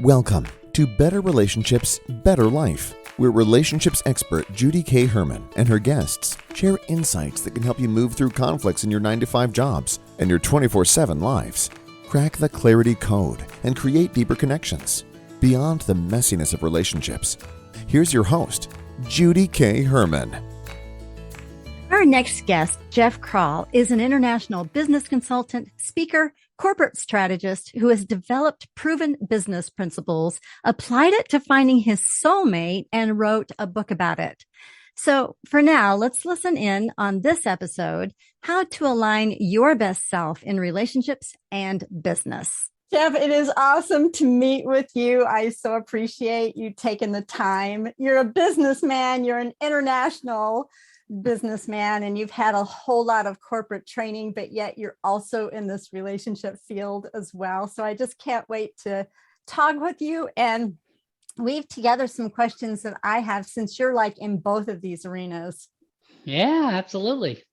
Welcome to Better Relationships, Better Life, where relationships expert Judy K. Herman and her guests share insights that can help you move through conflicts in your 9-to-5 jobs and your 24/7 lives. Crack the clarity code and create deeper connections beyond the messiness of relationships. Here's your host, Judy K. Herman. Our next guest, Jeff Krahl, is an international business consultant, speaker, corporate strategist who has developed proven business principles, applied it to finding his soulmate, and wrote a book about it. So for now, let's listen in on this episode, How to Align Your Best Self in Relationships and Business. Jeff, it is awesome to meet with you. I so appreciate you taking the time. You're a businessman, you're an international businessman, and you've had a whole lot of corporate training, but yet you're also in this relationship field as well. So I just can't wait to talk with you and weave together some questions that I have, since you're like in both of these arenas. Yeah, absolutely.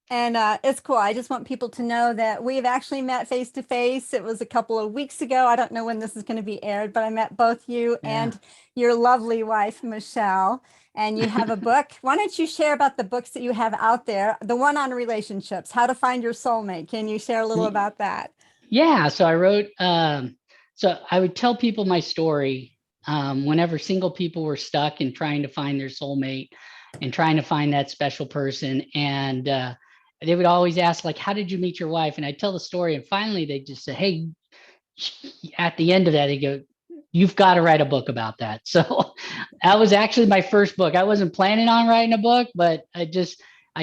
And it's cool. I just want people to know that we've actually met face to face. It was a couple of weeks ago. I don't know when this is going to be aired, but I met both you and your lovely wife, Michelle. And you have a book. Why don't you share about the books that you have out there? The one on relationships, How to Find Your Soulmate. Can you share a little about that? Yeah. So I wrote, so I would tell people my story whenever single people were stuck in trying to find their soulmate and trying to find that special person. And they would always ask, like, how did you meet your wife? And I tell the story. And finally, they just say, hey, at the end of that, they go, you've got to write a book about that. So that was actually my first book. I wasn't planning on writing a book, but I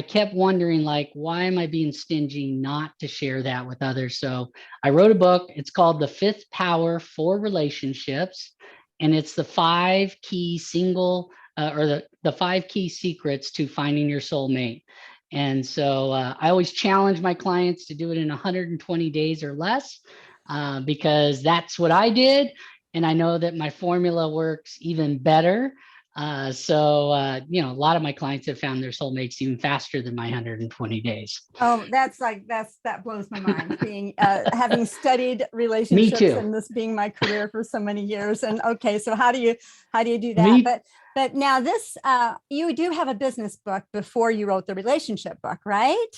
kept wondering, like, why am I being stingy not to share that with others? So I wrote a book. It's called The Fifth Power for Relationships. And it's the 5 key the 5 key secrets to finding your soulmate. And so I always challenge my clients to do it in 120 days or less because that's what I did. And I know that my formula works even better. So a lot of my clients have found their soulmates even faster than my 120 days. Oh, that blows my mind, being having studied relationships and this being my career for so many years. And okay, so how do you do that? But now this, you do have a business book before you wrote the relationship book, right?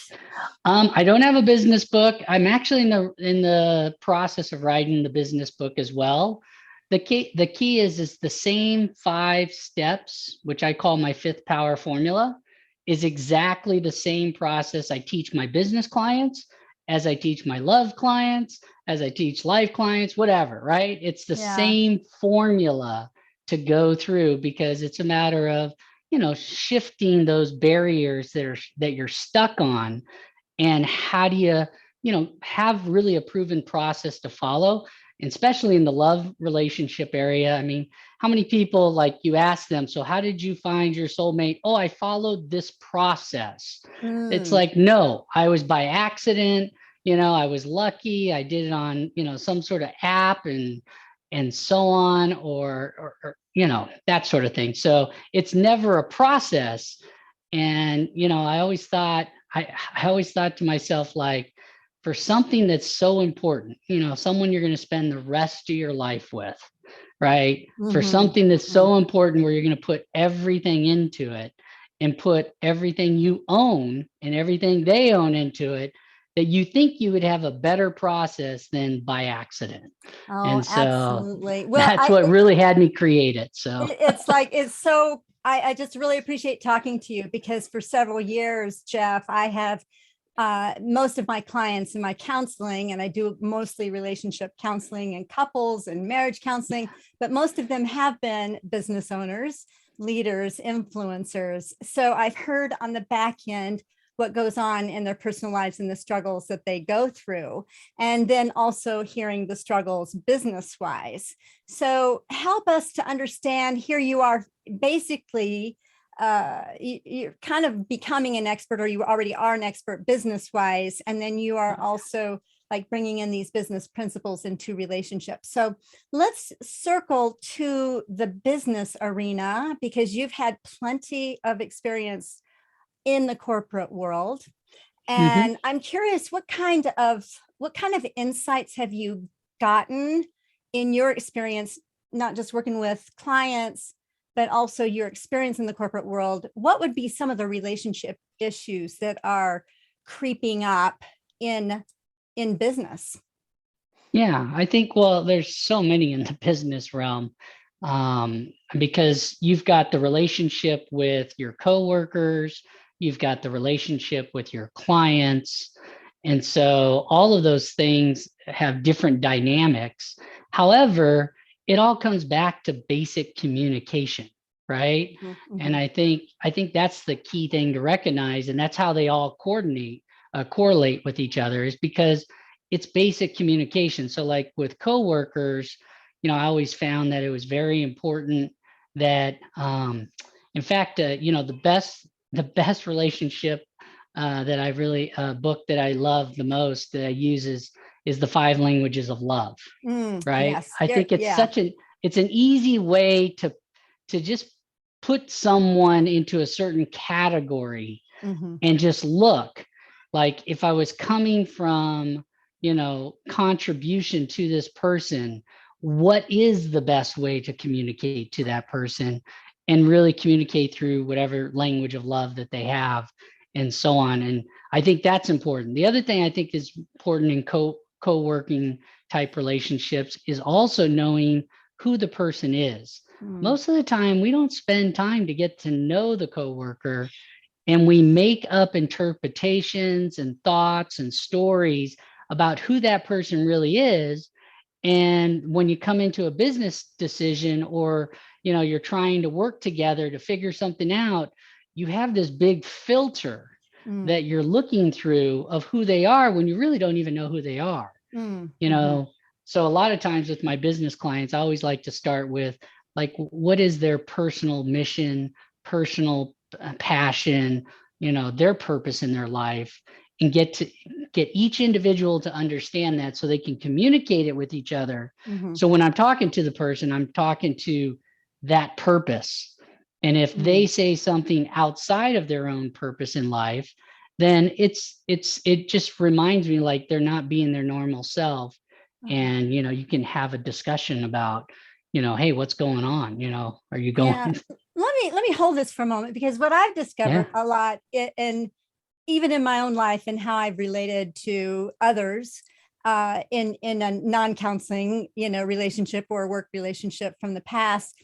I don't have a business book. I'm actually in the process of writing the business book as well. The key is the same 5 steps, which I call my 5th power formula, is exactly the same process I teach my business clients, as I teach my love clients, as I teach life clients, whatever, right? It's the same formula to go through, because it's a matter of, shifting those barriers that you're stuck on, and how do you, have really a proven process to follow. And especially in the love relationship area. I mean, how many people, like, you ask them, so how did you find your soulmate? Oh, I followed this process. It's like, no, I was by accident. I was lucky. I did it on, some sort of app and so on, or that sort of thing. So it's never a process. And, I always thought to myself, like, for something that's so important, someone you're going to spend the rest of your life with, right? Mm-hmm. For something that's so important, where you're going to put everything into it and put everything you own and everything they own into it, that you think you would have a better process than by accident. Oh, and so absolutely. Well, that's what really had me create it. So I just really appreciate talking to you, because for several years, Jeff, I have most of my clients in my counseling, and I do mostly relationship counseling and couples and marriage counseling, but most of them have been business owners, leaders, influencers. So I've heard on the back end what goes on in their personal lives and the struggles that they go through, and then also hearing the struggles business-wise. So help us to understand. Here you are, basically, you're kind of becoming an expert, or you already are an expert business-wise, and then you are also like bringing in these business principles into relationships. So let's circle to the business arena, because you've had plenty of experience in the corporate world. And I'm curious, what kind of insights have you gotten in your experience, not just working with clients, but also your experience in the corporate world, what would be some of the relationship issues that are creeping up in business? Yeah, I think, well, there's so many in the business realm, because you've got the relationship with your coworkers, you've got the relationship with your clients. And so all of those things have different dynamics. However, it all comes back to basic communication, right? Mm-hmm. And I think that's the key thing to recognize. And that's how they all correlate with each other, is because it's basic communication. So like with coworkers, I always found that it was very important that, in fact, the best relationship that I really, book that I love the most that I use is the 5 languages of love, right? Yes. I think it's Yeah. it's an easy way to just put someone into a certain category Mm-hmm. and just look. Like if I was coming from, contribution to this person, what is the best way to communicate to that person, and really communicate through whatever language of love that they have, and so on. And I think that's important. The other thing I think is important in co-working type relationships is also knowing who the person is. Most of the time, we don't spend time to get to know the coworker, and we make up interpretations and thoughts and stories about who that person really is. And when you come into a business decision, or you're trying to work together to figure something out, you have this big filter that you're looking through of who they are, when you really don't even know who they are. So a lot of times with my business clients, I always like to start with, like, what is their personal mission, personal passion, their purpose in their life, and get each individual to understand that, so they can communicate it with each other. Mm-hmm. So when I'm talking to the person, I'm talking to that purpose. And if they say something outside of their own purpose in life, then it just reminds me, like, they're not being their normal self. And, you can have a discussion about, hey, what's going on? Are you going? Yeah. Let me hold this for a moment, because what I've discovered a lot, and even in my own life and how I've related to others, in a non-counseling, relationship or work relationship from the past,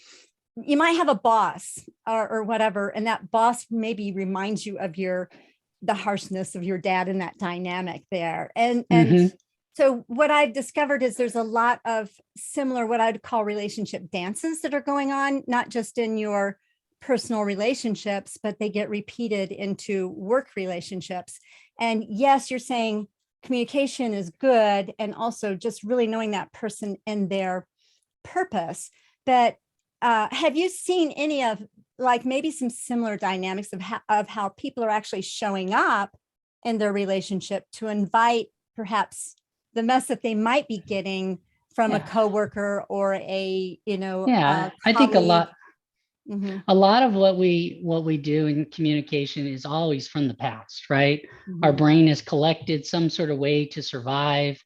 you might have a boss or whatever, and that boss maybe reminds you of the harshness of your dad in that dynamic there. And so what I've discovered is there's a lot of similar, what I'd call relationship dances that are going on, not just in your personal relationships, but they get repeated into work relationships. And yes, you're saying communication is good, and also just really knowing that person and their purpose. But have you seen any of, like, maybe some similar dynamics of how people are actually showing up in their relationship to invite perhaps the mess that they might be getting from a coworker or a, I think colleague? a lot of what we do in communication is always from the past, right? Our brain has collected some sort of way to survive,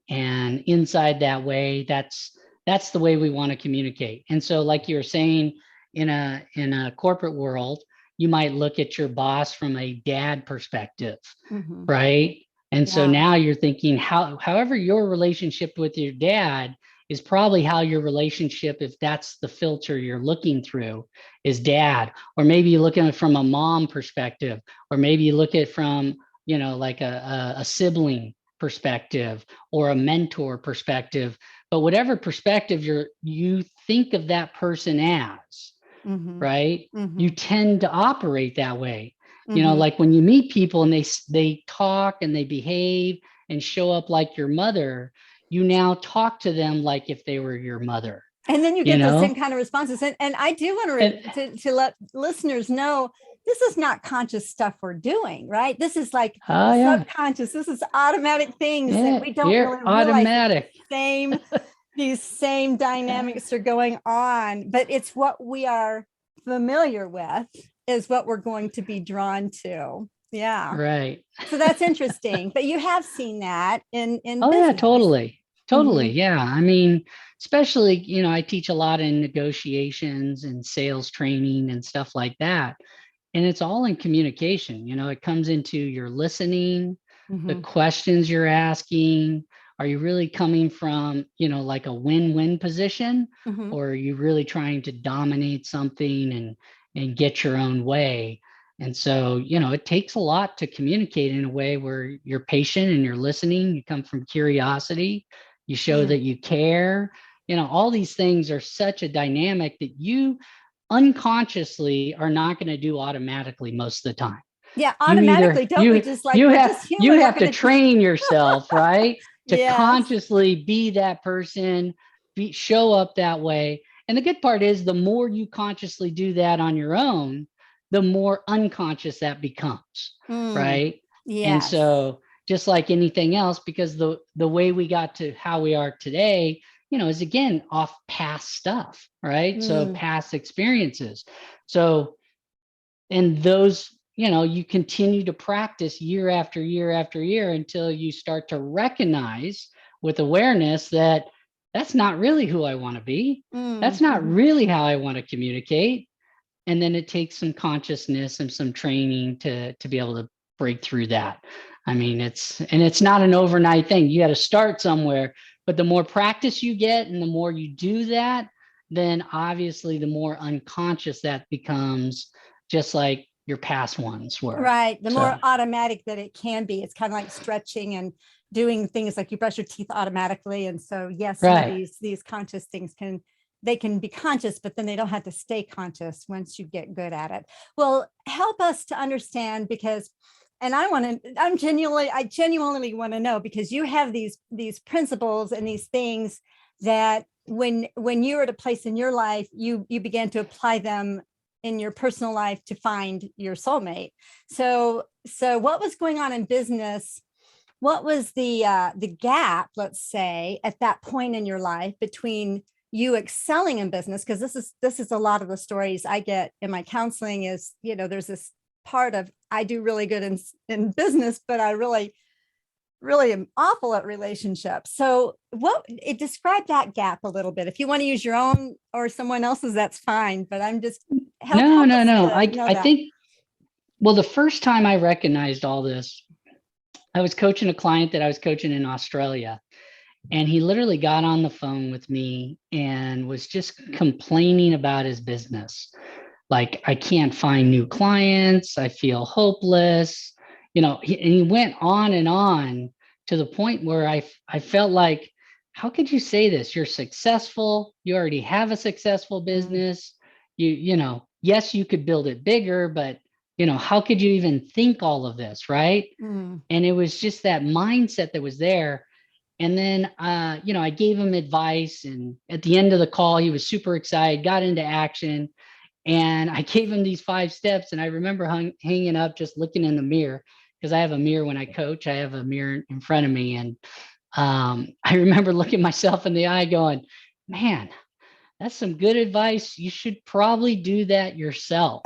and inside that way, that's the way we want to communicate. And so, like you were saying, in a corporate world, you might look at your boss from a dad perspective, right? And so now you're thinking, however your relationship with your dad is probably how your relationship, if that's the filter you're looking through, is dad. Or maybe you look at it from a mom perspective, or maybe you look at it from, like a sibling perspective or a mentor perspective. But whatever perspective you think of that person as, right? You tend to operate that way. Like when you meet people and they talk and they behave and show up like your mother, you now talk to them like if they were your mother. And then you get the same kind of responses. And I do want to let listeners know, this is not conscious stuff we're doing, right? This is like subconscious. This is automatic things that we don't really realize. These same dynamics are going on, but it's what we are familiar with is what we're going to be drawn to. Yeah. Right. So that's interesting. But you have seen that in business. Yeah, totally. Totally. Yeah. I mean, especially, I teach a lot in negotiations and sales training and stuff like that. And it's all in communication. It comes into your listening, the Mhm. questions you're asking. Are you really coming from, like a win-win position, Mhm. or are you really trying to dominate something and get your own way? And so, it takes a lot to communicate in a way where you're patient and you're listening. You come from curiosity. You show Mm. that you care. All these things are such a dynamic that you unconsciously are not going to do automatically most of the time. Yeah, You automatically, either don't we you just like you we're have just you human. We're have to gonna do train yourself, right? To yes. consciously be that person, show up that way. And the good part is the more you consciously do that on your own, the more unconscious that becomes, Mm. right? And Yes. so just like anything else, because the way we got to how we are today, is again off past stuff, right? So Mm. past experiences. So, and those, you continue to practice year after year after year until you start to recognize with awareness that that's not really who I want to be. That's Mm. not Mhm. really how I want to communicate. And then it takes some consciousness and some training to be able to break through that. I mean, it's not an overnight thing. You got to start somewhere, but the more practice you get and the more you do that, then obviously the more unconscious that becomes, just like your past ones were. Right. The So more automatic that it can be, it's kind of like stretching and doing things like you brush your teeth automatically. And so, yes, some of right. these conscious things they can be conscious, but then they don't have to stay conscious once you get good at it. Well, help us to understand, because, and I genuinely want to know, because you have these principles and these things that when you're at a place in your life, you began to apply them in your personal life to find your soulmate. So what was going on in business? What was the gap, let's say, at that point in your life between you excelling in business? Because this is a lot of the stories I get in my counseling is, there's this part of I do really good in business, but I really am awful at relationships. So describe that gap a little bit. If you want to use your own or someone else's, that's fine. But I'm just help No, no, us no. to know I that. think, well, the first time I recognized all this, I was coaching a client that I was coaching in Australia. And he literally got on the phone with me and was just complaining about his business. Like, I can't find new clients. I feel hopeless. And he went on and on to the point where I felt like, how could you say this? You're successful. You already have a successful Mm, business. Yes, you could build it bigger, but how could you even think all of this, right? mm, And it was just that mindset that was there. And then, I gave him advice. And at the end of the call, he was super excited, got into action. And I gave him these 5 steps. And I remember hanging up, just looking in the mirror, because I have a mirror when I coach. I have a mirror in front of me. And I remember looking myself in the eye going, man, that's some good advice. You should probably do that yourself.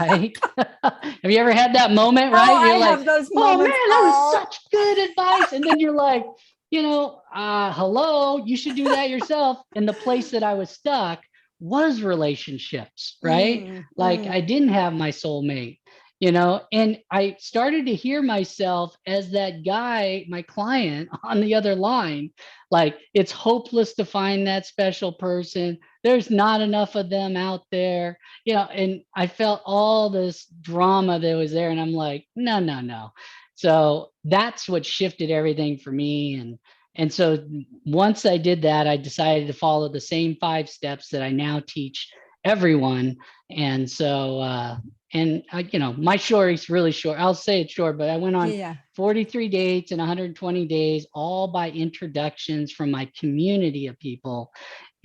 Right. Have you ever had that moment, oh, right? I You're like, have those oh man, moments that was all. such good advice. And then you're like, hello, you should do that yourself. And the place that I was stuck was relationships, right? Mm, Like, mm, I didn't have my soulmate, and I started to hear myself as that guy, my client on the other line. Like, it's hopeless to find that special person. There's not enough of them out there, and I felt all this drama that was there. And I'm like, no, no, no. So that's what shifted everything for me. And so once I did that, I decided to follow the same 5 steps that I now teach everyone. And so, my story's really short. I'll say it's short, but I went on yeah. 43 dates in 120 days, all by introductions from my community of people,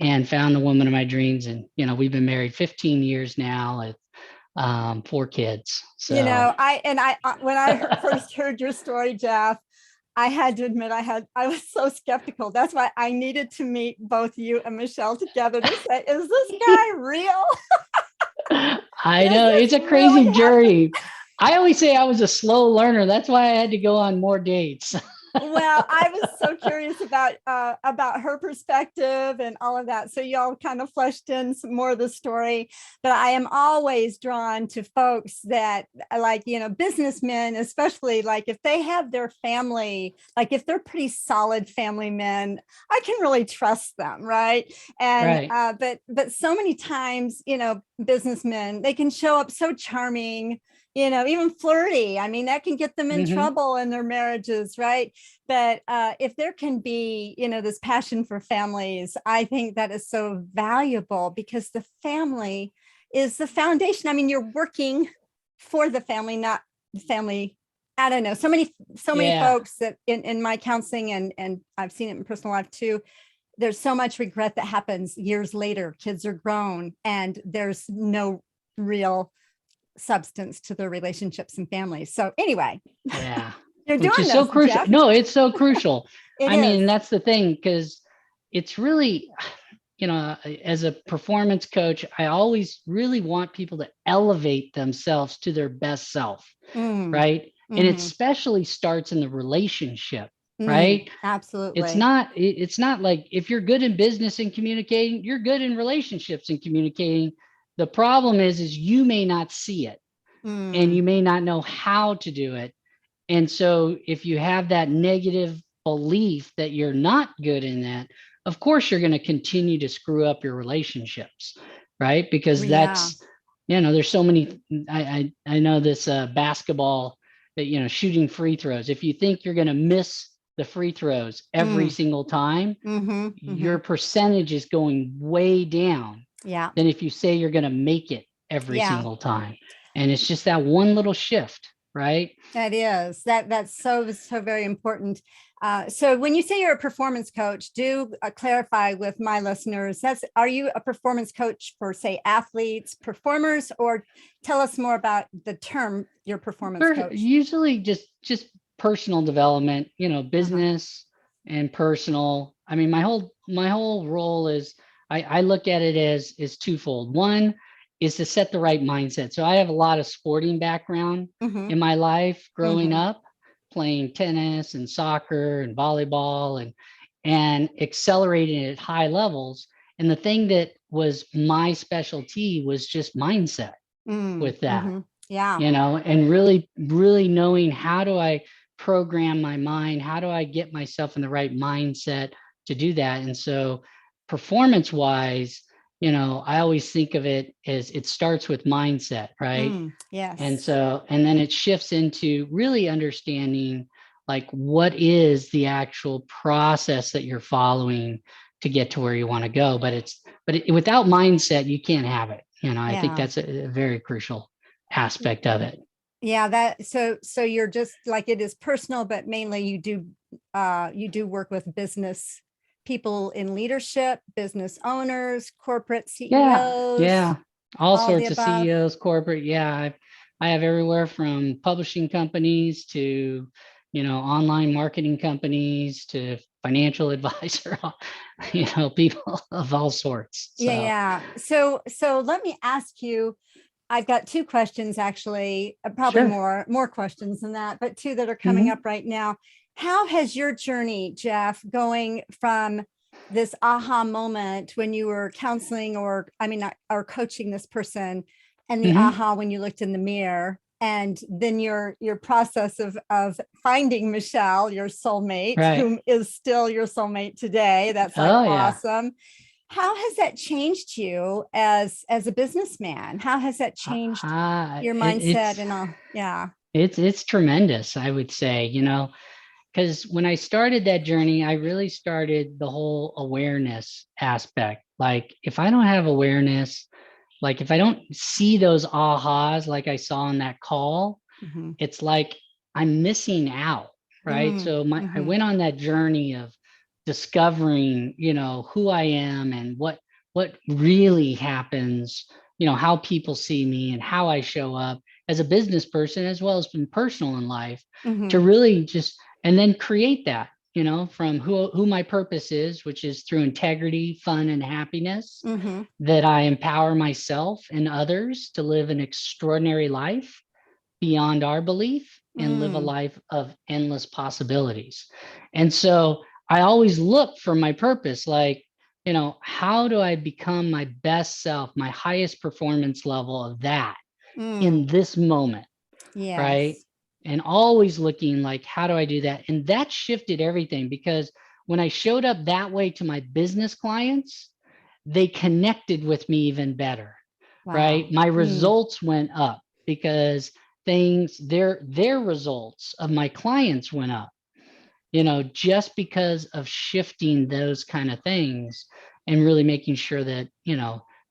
and found the woman of my dreams. And, we've been married 15 years now with 4 kids. So When I first heard your story, Jeff, I had to admit I was so skeptical. That's why I needed to meet both you and Michelle together to say, is this guy real? I Does know this it's a really crazy happen? journey. I always say I was a slow learner. That's why I had to go on more dates. Well, I was so curious about her perspective and all of that. So y'all kind of fleshed in some more of the story. But I am always drawn to folks that like, businessmen, especially like if they have their family, like if they're pretty solid family men, I can really trust them, right? And Right. but so many times, businessmen, they can show up so charming, even flirty. I mean, that can get them in Hmm. trouble in their marriages, right? But if there can be, this passion for families, I think that is so valuable because the family is the foundation. I mean, you're working for the family, not the family. I don't know. So many Yeah. folks that in my counseling and I've seen it in personal life too. There's so much regret that happens years later. Kids are grown and there's no real substance to their relationships and families. So anyway, Yeah. you're Which doing is so this, crucial. Jeff. No, it's so crucial. It I mean, is. that's the thing, because it's really, as a performance coach, I always really want people to elevate themselves to their best self, Mm, right? And it hmm especially starts in the relationship, right? absolutely. It's not like if you're good in business and communicating, you're good in relationships and communicating. The problem is you may not see it and Mm, you may not know how to do it. And so if you have that negative belief that you're not good in that, of course you're going to continue to screw up your relationships, right? Because yeah. that's, there's so many. I know this basketball that, shooting free throws. If you think you're going to miss the free throws every Mm, single time, hmm your percentage is going way down Yeah. than if you say you're going to make it every Yeah. single time. And it's just that one little shift, right? That is that's so very important. So when you say you're a performance coach, do clarify with my listeners. Are you a performance coach for, say, athletes, performers, or tell us more about the term your performance coach? Usually just personal development, Uh-huh. business and personal. I mean, my whole role is, I look at it as twofold. One is to set the right mindset. So I have a lot of sporting background hmm in my life growing hmm up, playing tennis and soccer and volleyball and accelerating at high levels. And the thing that was my specialty was just mindset with that, hmm Yeah. and really, really knowing how do I program my mind? How do I get myself in the right mindset to do that? And so, performance wise, I always think of it as it starts with mindset, right? And Yes. so, and then it shifts into really understanding like what is the actual process that you're following to get to where you want to go. Without mindset, you can't have it. I think Yeah. that's a very crucial aspect of it. Yeah, so you're just like it is personal, but mainly you do work with business people in leadership, business owners, corporate Yeah, CEOs, yeah. All all the sorts of above. CEOs, corporate. Yeah, I have everywhere from publishing companies to, online marketing companies to financial advisor, people of all sorts. Yeah, So, yeah. So let me ask you, I've got two questions actually, probably sure. more questions than that, but two that are coming up Mhm. right now. How has your journey, Jeff, going from this aha moment when you were counseling or I mean or coaching this person and the Mhm. aha when you looked in the mirror and then your process of finding Michelle, your soulmate, Right. whom is still your soulmate today. That's like Oh yeah. awesome. How has that changed you as a businessman? How has that changed your mindset It's and all? Yeah. it's tremendous, I would say, because when I started that journey, I really started the whole awareness aspect. Like if I don't have awareness, like if I don't see those ahas like I saw in that call, hmm it's like I'm missing out, right? Mm, So I hmm went on that journey of discovering, who I am and what really happens, how people see me and how I show up as a business person as well as in personal in life, to hmm really just and then create that, from who my purpose is, which is through integrity, fun, and happiness, hmm that I empower myself and others to live an extraordinary life beyond our belief. and live a life of endless possibilities. And so I always look for my purpose, like, how do I become my best self, my highest performance level of that in this moment? Yes. Right. And always looking like, how do I do that? And that shifted everything, because when I showed up that way to my business clients, they connected with me even better. Wow. Right. My results went up because their results of my clients went up, just because of shifting those kind of things and really making sure that,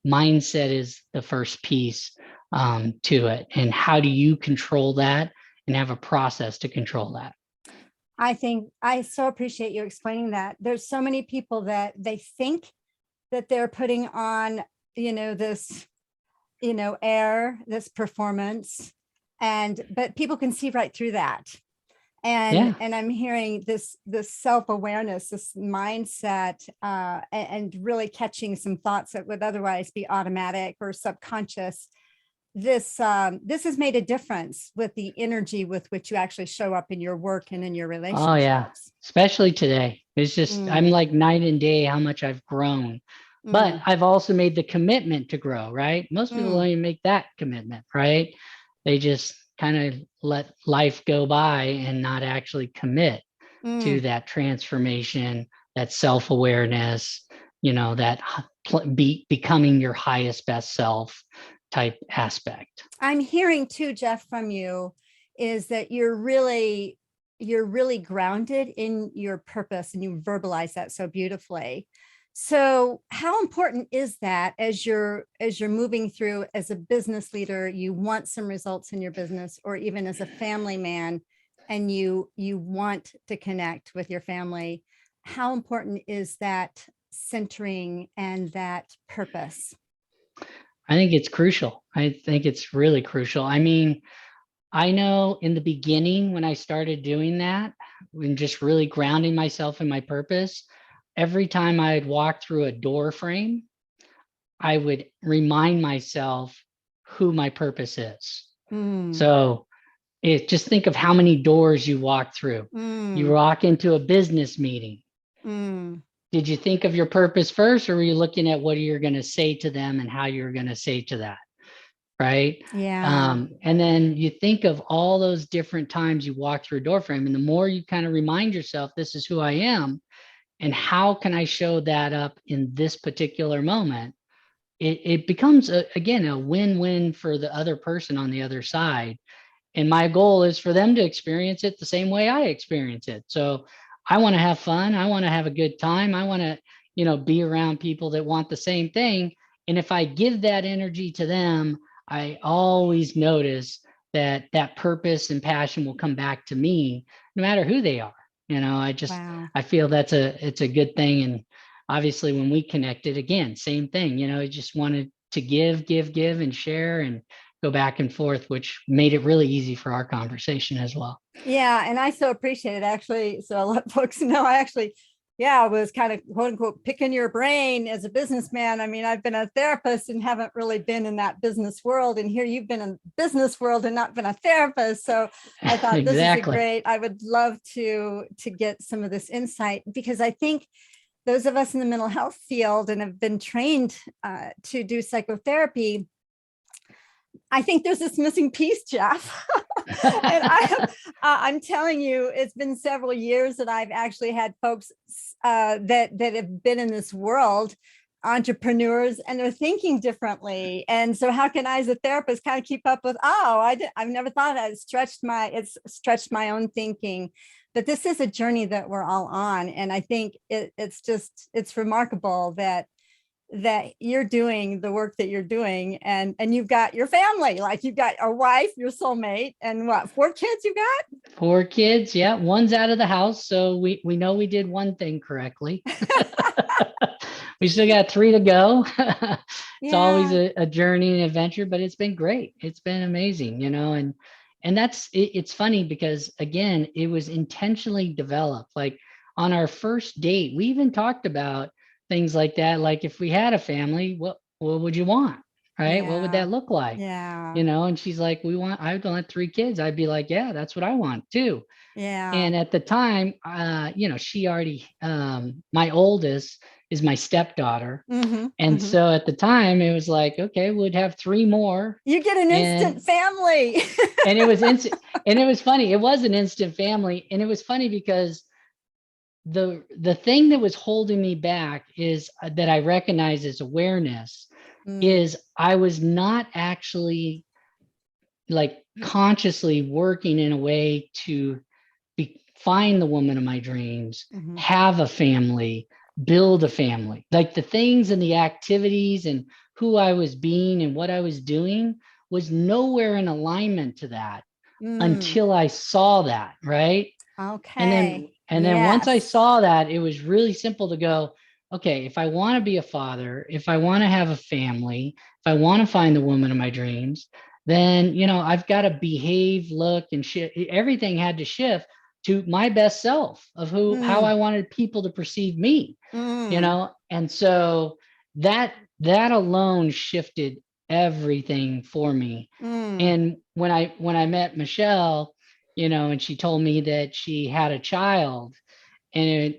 mindset is the first piece to it. And how do you control that and have a process to control that? I think I so appreciate you explaining that. There's so many people that they think that they're putting on, this, air, this performance, but people can see right through that. And I'm hearing this self-awareness, this mindset, and really catching some thoughts that would otherwise be automatic or subconscious. This has made a difference with the energy with which you actually show up in your work and in your relationships. Oh yeah, especially today. It's just I'm like night and day how much I've grown. But I've also made the commitment to grow, right? Most people don't even make that commitment, right? They just kind of let life go by and not actually commit to that transformation, that self-awareness, that becoming your highest best self type aspect. I'm hearing too, Jeff, from you is that you're really grounded in your purpose, and you verbalize that so beautifully. So how important is that as you're moving through as a business leader, you want some results in your business, or even as a family man, and you want to connect with your family? How important is that centering and that purpose? I think it's crucial. I think it's really crucial. I mean, I know in the beginning when I started doing that, when just really grounding myself in my purpose, every time I'd walk through a door frame, I would remind myself who my purpose is. So just think of how many doors you walk through. You walk into a business meeting. Did you think of your purpose first, or were you looking at what you're going to say to them and how you're going to say to that? Right. Yeah. And then you think of all those different times you walk through a door frame, and the more you kind of remind yourself, this is who I am, and how can I show that up in this particular moment? It becomes, again, a win-win for the other person on the other side. And my goal is for them to experience it the same way I experience it. So I want to have fun. I want to have a good time. I want to, be around people that want the same thing. And if I give that energy to them, I always notice that purpose and passion will come back to me, no matter who they are. I feel it's a good thing. And obviously when we connected again, same thing, I just wanted to give and share and go back and forth, which made it really easy for our conversation as well. Yeah. And I so appreciate it, actually. So I'll let folks know I was kind of quote unquote picking your brain as a businessman. I mean, I've been a therapist and haven't really been in that business world. And here you've been in the business world and not been a therapist. So I thought Exactly. I would love to get some of this insight, because I think those of us in the mental health field and have been trained to do psychotherapy, I think there's this missing piece, Jeff. And I'm telling you, it's been several years that I've actually had folks that have been in this world, entrepreneurs, and they're thinking differently. And so how can I, as a therapist, kind of keep up with, I've never thought that. It's stretched my own thinking. But this is a journey that we're all on. And I think it's remarkable that you're doing the work that you're doing, and you've got your family, like you've got a wife, your soulmate, and 4 kids you got? 4 kids. Yeah. One's out of the house. So we know we did one thing correctly. We still got 3 to go. It's always a journey and adventure, but it's been great. It's been amazing, and it's funny because, again, it was intentionally developed. Like on our first date, we even talked about things like that. Like if we had a family, what would you want? right? What would Yeah. that look like? Yeah. And she's like, I want 3 kids. I'd be like, yeah, that's what I want too. Yeah. And at the time, she already, my oldest is my stepdaughter. Mm-hmm. And Mm-hmm. so at the time it was like, okay, we'd have 3 more. You get an instant And family. and it was instant. And it was funny. It was an instant family. And it was funny because the thing that was holding me back is that I recognize as awareness is I was not actually like consciously working in a way to find the woman of my dreams, Mhm. have a family, build a family. Like the things and the activities and who I was being and what I was doing was nowhere in alignment to that until I saw that, right? And Okay. then once I Yes. saw that, it was really simple to go, okay, if I want to be a father, if I want to have a family, if I want to find the woman of my dreams, then, I've got to behave, look, and everything had to shift to my best self of how I wanted people to perceive me, and so that alone shifted everything for me. And when I met Michelle, and she told me that she had a child, and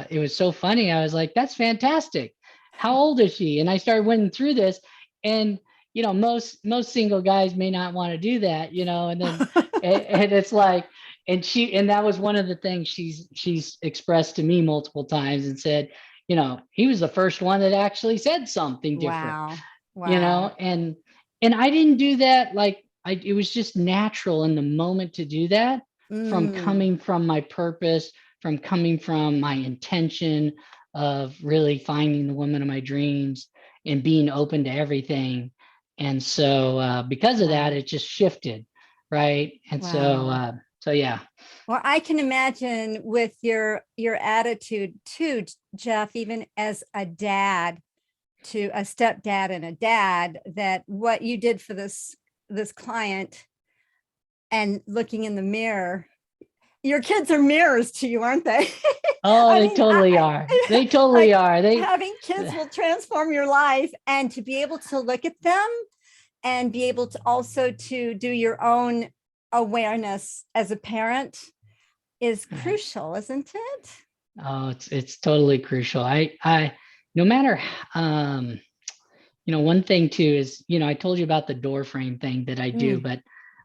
it was so funny. I was like, that's fantastic. How old is she? And I started went through this, and most single guys may not want to do that, and then and it's like, and that was one of the things she's expressed to me multiple times and said, he was the first one that actually said something different, Wow. Wow. and I didn't do that. Like it was just natural in the moment to do that from coming from my purpose, from coming from my intention of really finding the woman of my dreams and being open to everything. And so because of that, it just shifted. Right. And so yeah. Well, I can imagine with your attitude too, Jeff, even as a dad, to a stepdad and a dad, that what you did for this client and looking in the mirror, your kids are mirrors to you, aren't they? Oh, they totally are. They totally are. Having kids will transform your life, and to be able to look at them and be able to also to do your own awareness as a parent is crucial, isn't it? Oh, it's totally crucial. I no matter one thing too is, I told you about the door frame thing that I do, but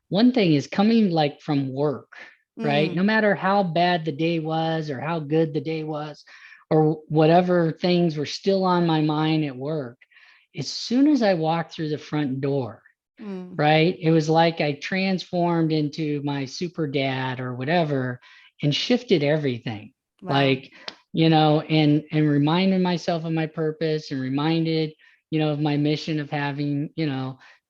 one thing is coming like from work, right? No matter how bad the day was or how good the day was or whatever things were still on my mind at work, as soon as I walked through the front door, right? It was like I transformed into my super dad or whatever and shifted everything. Wow. Like, and reminded myself of my purpose and reminded, of my mission of having,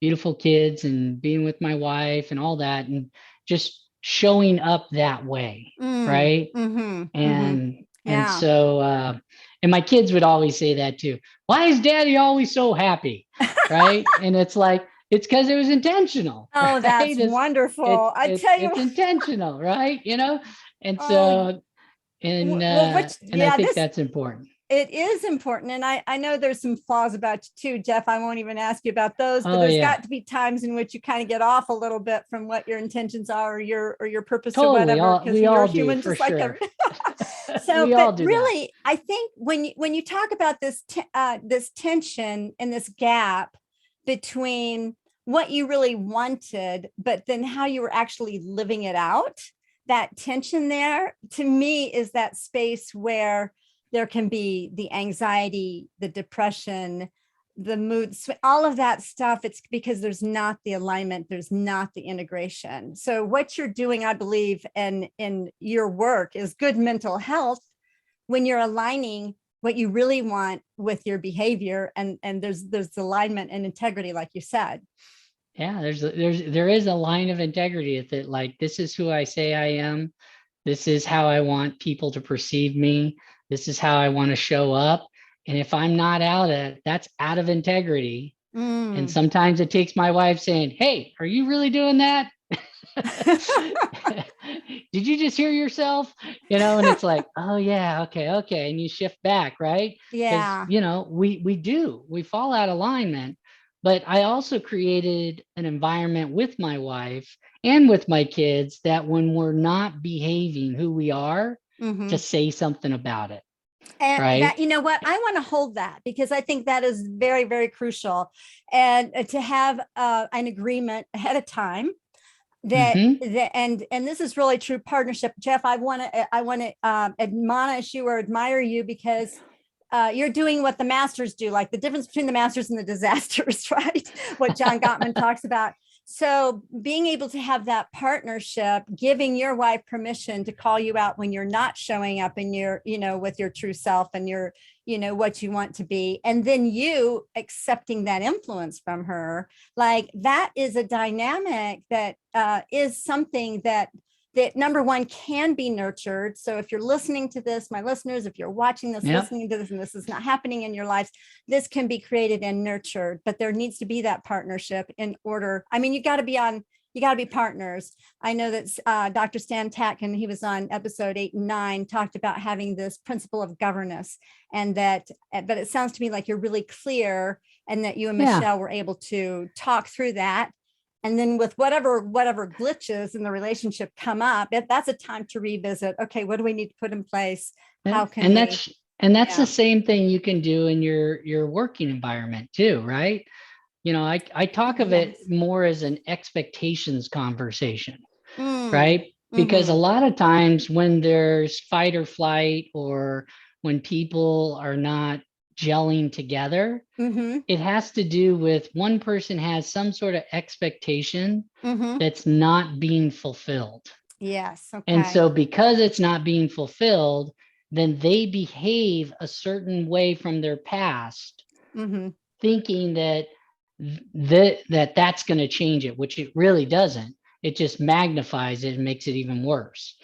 beautiful kids and being with my wife and all that, and just showing up that way. Right. And so, and my kids would always say that too. Why is daddy always so happy? Right. And it's like, it's because it was intentional. Oh, right? that's wonderful. I tell you, it's intentional, right? And oh, so, and I think that's important. It is important. And I know there's some flaws about you too, Jeff. I won't even ask you about those, but there's got to be times in which you kind of get off a little bit from what your intentions are or your purpose totally. or whatever, because you're human do, just sure. like every. So, but really, that. I think when you talk about this this tension and this gap between what you really wanted, but then how you were actually living it out, that tension there, to me, is that space where there can be the anxiety, the depression, the mood, all of that stuff. It's because there's not the alignment, there's not the integration. So what you're doing, I believe, in your work is good mental health when you're aligning what you really want with your behavior, and there's alignment and integrity, like you said. Yeah, there is a line of integrity at that. Like, this is who I say I am. This is how I want people to perceive me. This is how I want to show up. And if I'm not that's out of integrity. And sometimes it takes my wife saying, hey, are you really doing that? Did you just hear yourself? And it's like, oh yeah, okay. And you shift back, right? Yeah. Because, we fall out of alignment But I also created an environment with my wife and with my kids that when we're not behaving who we are, to say something about it. And Right. that, you know what, I want to hold that because I think that is very, very crucial. And to have an agreement ahead of time that, and this is really true partnership. Jeff, I want to admonish you or admire you because you're doing what the masters do, like the difference between the masters and the disasters, right? What John Gottman talks about. So being able to have that partnership, giving your wife permission to call you out when you're not showing up in your, with your true self and your, what you want to be. And then you accepting that influence from her, like that is a dynamic that is something that number one can be nurtured. So if you're listening to this, my listeners, if you're watching this, listening to this, and this is not happening in your lives, this can be created and nurtured, but there needs to be that partnership in order. I mean, you got to be partners. I know that Dr. Stan Tatkin, he was on episode 8 and 9, talked about having this principle of governance but it sounds to me like you're really clear and that you and Michelle were able to talk through that. And then with whatever glitches in the relationship come up, that's a time to revisit. Okay, what do we need to put in place? How can that's the same thing you can do in your working environment too, right? I talk of it more as an expectations conversation, right? Because a lot of times when there's fight or flight, or when people are not gelling together, it has to do with one person has some sort of expectation that's not being fulfilled. Yes. Okay. And so because it's not being fulfilled, then they behave a certain way from their past, thinking that that's going to change it, which it really doesn't. It just magnifies it and makes it even worse.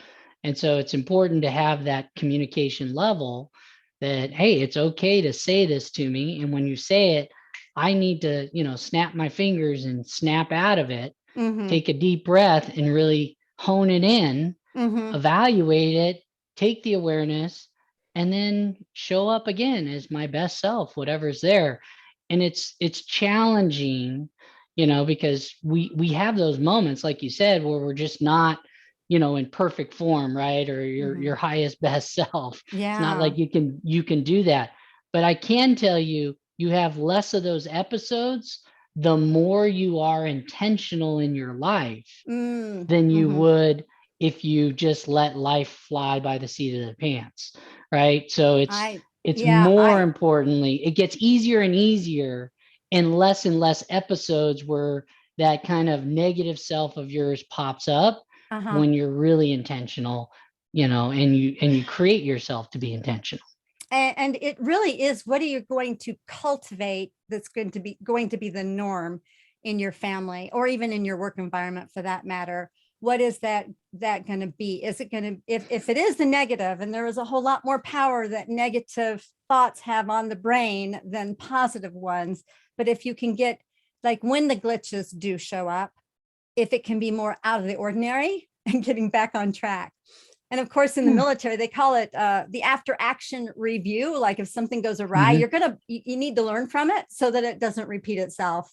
And so it's important to have that communication level that, hey, it's okay to say this to me. And when you say it, I need to, snap my fingers and snap out of it, take a deep breath and really hone it in, evaluate it, take the awareness, and then show up again as my best self, whatever's there. And it's challenging, because we have those moments, like you said, where we're just not, in perfect form, right? Or your highest best self. Yeah. It's not like you can do that. But I can tell you, you have less of those episodes, the more you are intentional in your life than you would if you just let life fly by the seat of the pants, right? So it's more importantly, it gets easier and easier and less episodes where that kind of negative self of yours pops up when you're really intentional, and you create yourself to be intentional. And it really is, what are you going to cultivate that's going to be the norm in your family or even in your work environment for that matter? What is that going to be? Is it going to, if it is the negative, and there is a whole lot more power that negative thoughts have on the brain than positive ones. But if you can get, like when the glitches do show up, if it can be more out of the ordinary and getting back on track. And of course, in the military, they call it the after action review. Like if something goes awry, you need to learn from it so that it doesn't repeat itself.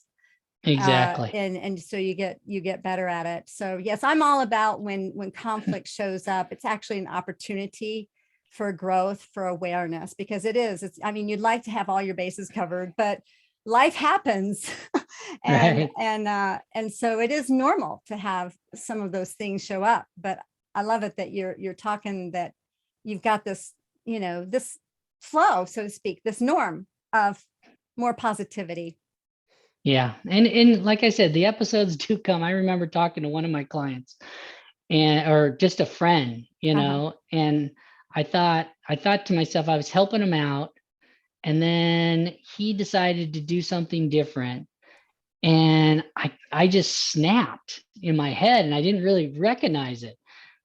Exactly. And so you get better at it. So yes, I'm all about when conflict shows up, it's actually an opportunity for growth, for awareness, because you'd like to have all your bases covered, but life happens. And so it is normal to have some of those things show up. But I love it that you're talking that you've got this, this flow, so to speak, this norm of more positivity. Yeah. And like I said, the episodes do come. I remember talking to one of my clients or just a friend, and I thought to myself, I was helping him out, and then he decided to do something different. And I just snapped in my head and I didn't really recognize it,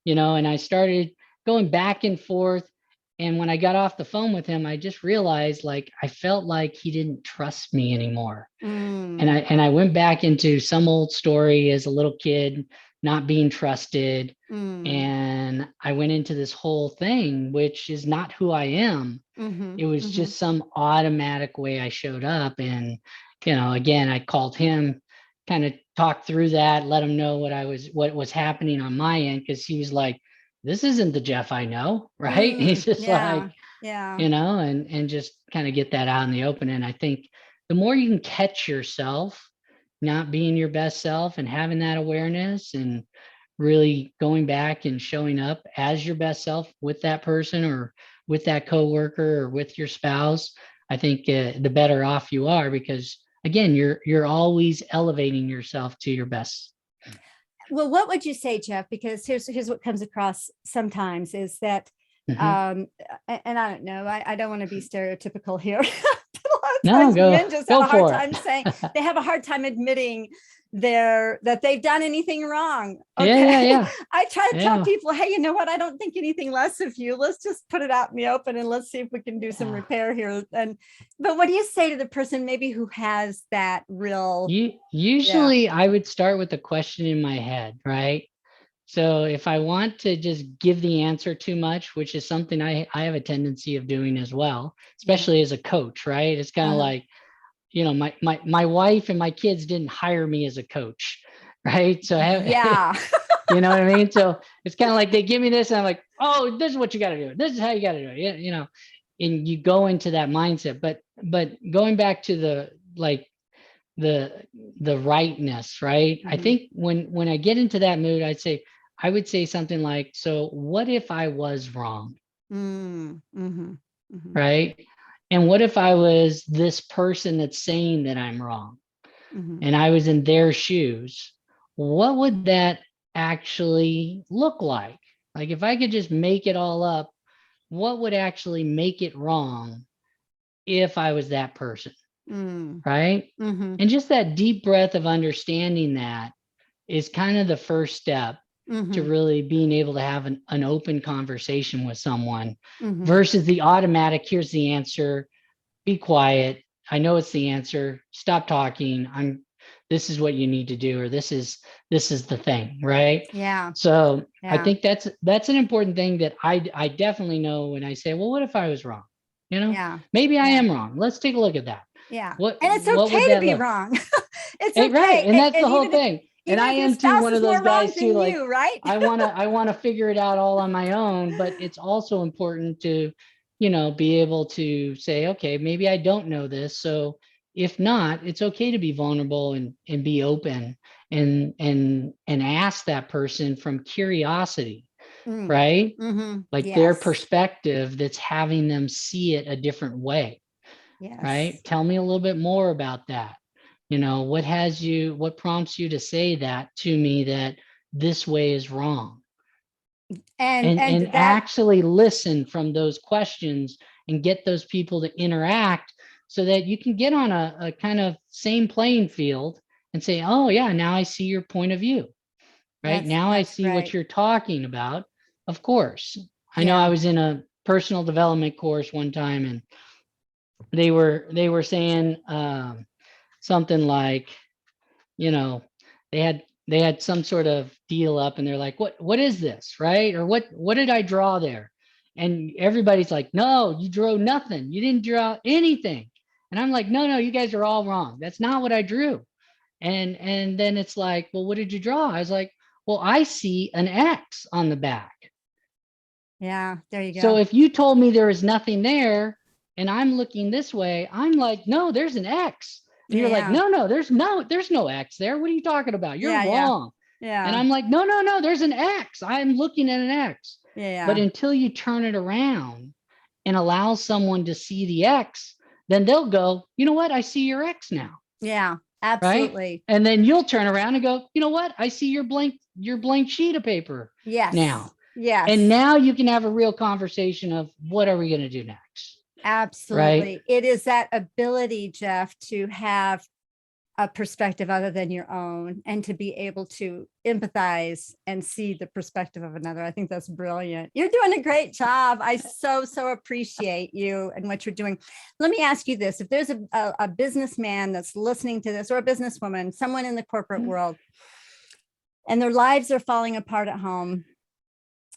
and I started going back and forth. And when I got off the phone with him, I just realized, like, I felt like he didn't trust me anymore. And I went back into some old story as a little kid, not being trusted, And I went into this whole thing, which is not who I am. It was just some automatic way I showed up. And, again, I called him, kind of talked through that, let him know what was happening on my end. Cause he was like, this isn't the Jeff I know. Right. He's just like, and just kind of get that out in the open. And I think the more you can catch yourself not being your best self and having that awareness and really going back and showing up as your best self with that person or with that coworker or with your spouse, I think the better off you are, because again, you're always elevating yourself to your best. Well, what would you say, Jeff? Because here's what comes across sometimes is that, and I don't know, I don't want to be stereotypical here. Men just have a hard time saying, they have a hard time admitting that they've done anything wrong. Okay. Yeah. I try to tell people, hey, you know what? I don't think anything less of you. Let's just put it out in the open and let's see if we can do some repair here. But what do you say to the person maybe who has that real? Usually I would start with a question in my head, right? So if I want to just give the answer too much, which is something I have a tendency of doing as well, especially as a coach, right? It's kind of like, my wife and my kids didn't hire me as a coach, right? So you know what I mean? So it's kind of like they give me this and I'm like, oh, this is what you got to do. This is how you got to do it. And you go into that mindset, but going back to the rightness, right? I think when I get into that mood, I would say something like, so what if I was wrong? Right? And what if I was this person that's saying that I'm wrong and I was in their shoes? What would that actually look like? Like if I could just make it all up, what would actually make it wrong if I was that person? Right? And just that deep breath of understanding that is kind of the first step to really being able to have an open conversation with someone versus the automatic, here's the answer, be quiet. I know it's the answer. Stop talking. This is what you need to do, or this is the thing, right? Yeah. So I think that's an important thing that I definitely know when I say, well, what if I was wrong? Maybe I am wrong. Let's take a look at that. Yeah. And it's okay to be wrong. It's okay. Right. And that's the whole thing. And I am too one of those guys too, like, right? I want to figure it out all on my own, but it's also important to, be able to say, okay, maybe I don't know this. So if not, it's okay to be vulnerable and be open and ask that person from curiosity, right? Like their perspective that's having them see it a different way. Right? Tell me a little bit more about that. What prompts you to say that to me, that this way is wrong? And actually listen from those questions and get those people to interact so that you can get on a kind of same playing field and say, oh yeah, now I see your point of view. Right? Now I see what you're talking about. Of course. I know I was in a personal development course one time and they were saying something like, they had some sort of deal up and they're like, what is this? Right? Or what did I draw there? And everybody's like, no, you drew nothing. You didn't draw anything. And I'm like, no, you guys are all wrong. That's not what I drew. And then it's like, well, what did you draw? I was like, well, I see an X on the back. Yeah, there you go. So if you told me there was nothing there and I'm looking this way, I'm like, no, there's an X. And you're like, no, there's no X there. What are you talking about? You're wrong. Yeah. And I'm like, no, there's an X. I'm looking at an X. Yeah. But until you turn it around and allow someone to see the X, then they'll go, you know what? I see your X now. Yeah, absolutely. Right? And then you'll turn around and go, you know what? I see your blank sheet of paper now. Yes. And now you can have a real conversation of what are we going to do next? Absolutely. Right? It is that ability, Jeff, to have a perspective other than your own and to be able to empathize and see the perspective of another. I think that's brilliant. You're doing a great job. I so appreciate you and what you're doing. Let me ask you this. If there's a businessman that's listening to this, or a businesswoman, someone in the corporate world, and their lives are falling apart at home,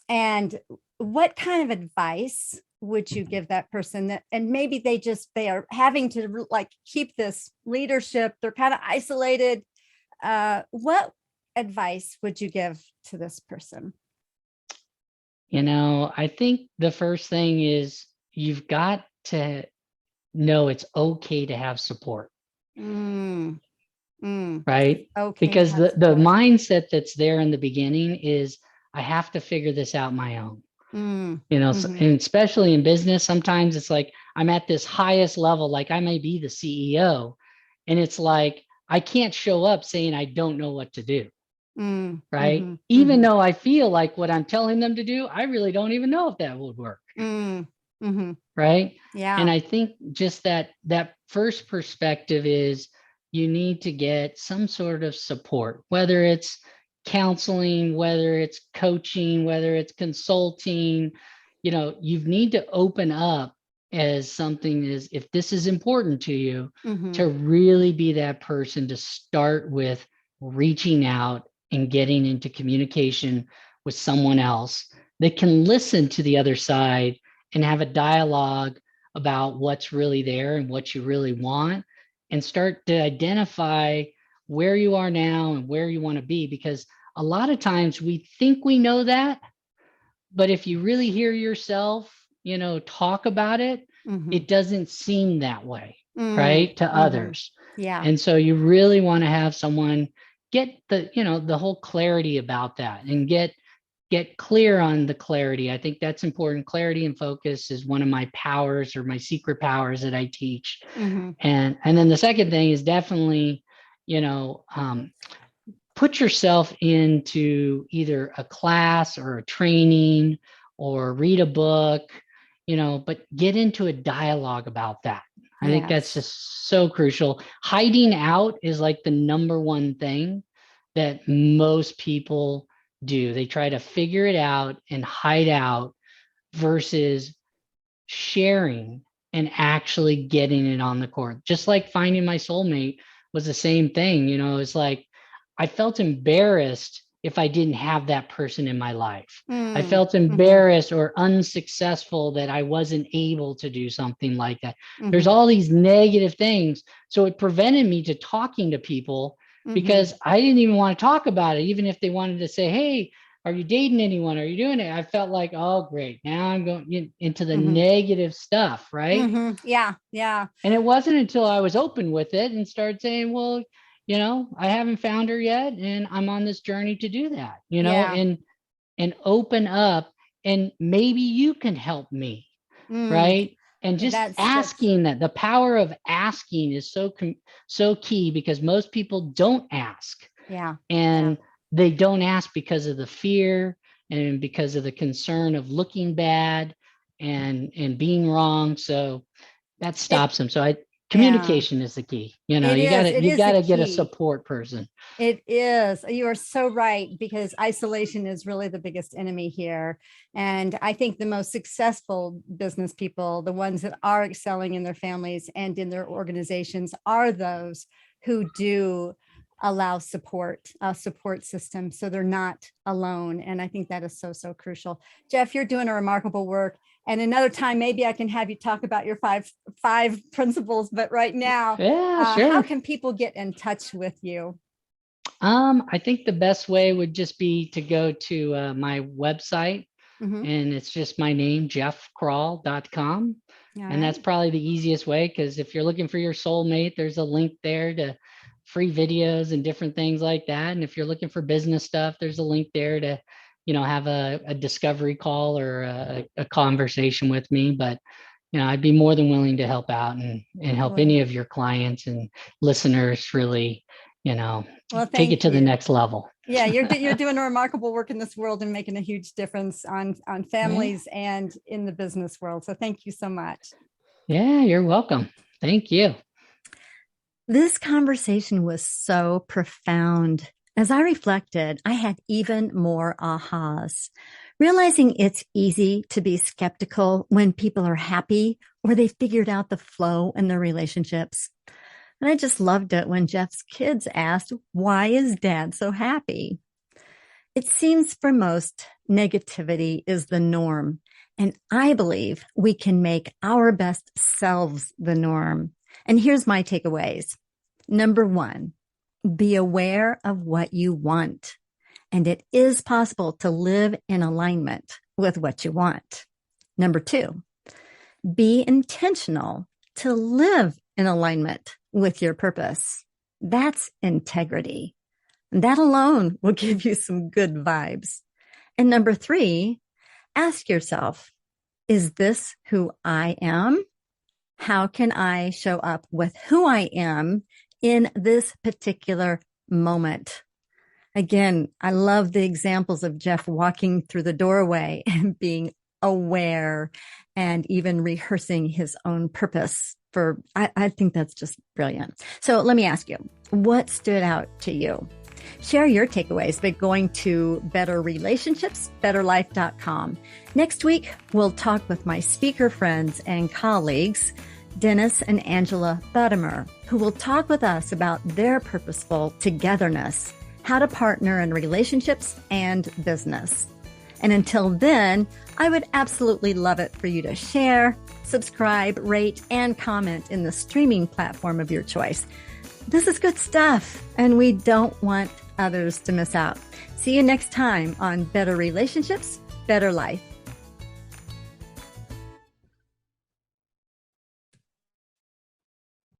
And what kind of advice would you give that person that, and maybe they are having to like keep this leadership, they're kind of isolated. What advice would you give to this person? I think the first thing is you've got to know it's okay to have support, Mm, right? okay. Because the mindset that's there in the beginning is I have to figure this out my own. And especially in business, sometimes it's like I'm at this highest level, like I may be the CEO, and it's like I can't show up saying I don't know what to do. Right. Even though I feel like what I'm telling them to do, I really don't even know if that would work. Right. Yeah. And I think just that first perspective is you need to get some sort of support, whether it's counseling, whether it's coaching, whether it's consulting. You need to open up as something is, if this is important to you, to really be that person to start with reaching out and getting into communication with someone else that can listen to the other side and have a dialogue about what's really there and what you really want, and start to identify where you are now and where you want to be. Because a lot of times we think we know that, but if you really hear yourself, talk about it, it doesn't seem that way, right? To others. Yeah. And so you really want to have someone get the whole clarity about that and get clear on the clarity. I think that's important. Clarity and focus is one of my powers, or my secret powers that I teach. And then the second thing is definitely, put yourself into either a class or a training or read a book, but get into a dialogue about that. I think that's just so crucial. Hiding out is like the number one thing that most people do. They try to figure it out and hide out versus sharing and actually getting it on the court. Just like finding my soulmate was the same thing. It's like I felt embarrassed if I didn't have that person in my life. I felt embarrassed or unsuccessful that I wasn't able to do something like that. There's all these negative things. So it prevented me to talking to people because I didn't even want to talk about it. Even if they wanted to say, hey, are you dating anyone? Are you doing it? I felt like, oh, great. Now I'm going into the negative stuff. Right. Yeah. Yeah. And it wasn't until I was open with it and started saying, well, I haven't found her yet, and I'm on this journey to do that, and open up, and maybe you can help me. Right. And just asking that the power of asking is so key, because most people don't ask. Yeah. And they don't ask because of the fear and because of the concern of looking bad and being wrong. So that stops them. So communication is the key. You gotta get a support person. It is. You are so right, because isolation is really the biggest enemy here. And I think the most successful business people, the ones that are excelling in their families and in their organizations, are those who do allow a support system, so they're not alone. And I think that is so crucial. Jeff, you're doing a remarkable work. And another time, maybe I can have you talk about your five principles. But right now, sure. How can people get in touch with you? I think the best way would just be to go to my website, and it's just my name, jeffkrahl.com. And that's probably the easiest way, because if you're looking for your soulmate, there's a link there to free videos and different things like that. And if you're looking for business stuff, there's a link there to have a discovery call or a conversation with me. But I'd be more than willing to help out and help any of your clients and listeners really take it to the next level. Yeah, you're doing a remarkable work in this world and making a huge difference on families and in the business world. So thank you so much. Yeah, you're welcome. Thank you. This conversation was so profound. As I reflected, I had even more ahas, realizing it's easy to be skeptical when people are happy or they figured out the flow in their relationships. And I just loved it when Jeff's kids asked, why is dad so happy? It seems for most, negativity is the norm. And I believe we can make our best selves the norm. And here's my takeaways. Number 1, be aware of what you want. And it is possible to live in alignment with what you want. Number 2, be intentional to live in alignment with your purpose. That's integrity. And that alone will give you some good vibes. And number 3, ask yourself, is this who I am? How can I show up with who I am in this particular moment? Again, I love the examples of Jeff walking through the doorway and being aware and even rehearsing his own purpose I think that's just brilliant. So let me ask you, what stood out to you? Share your takeaways by going to betterrelationshipsbetterlife.com. Next week, we'll talk with my speaker friends and colleagues, Dennis and Angela Buttimer, who will talk with us about their purposeful togetherness, how to partner in relationships and business. And until then, I would absolutely love it for you to share, subscribe, rate, and comment in the streaming platform of your choice. This is good stuff, and we don't want others to miss out. See you next time on Better Relationships, Better Life.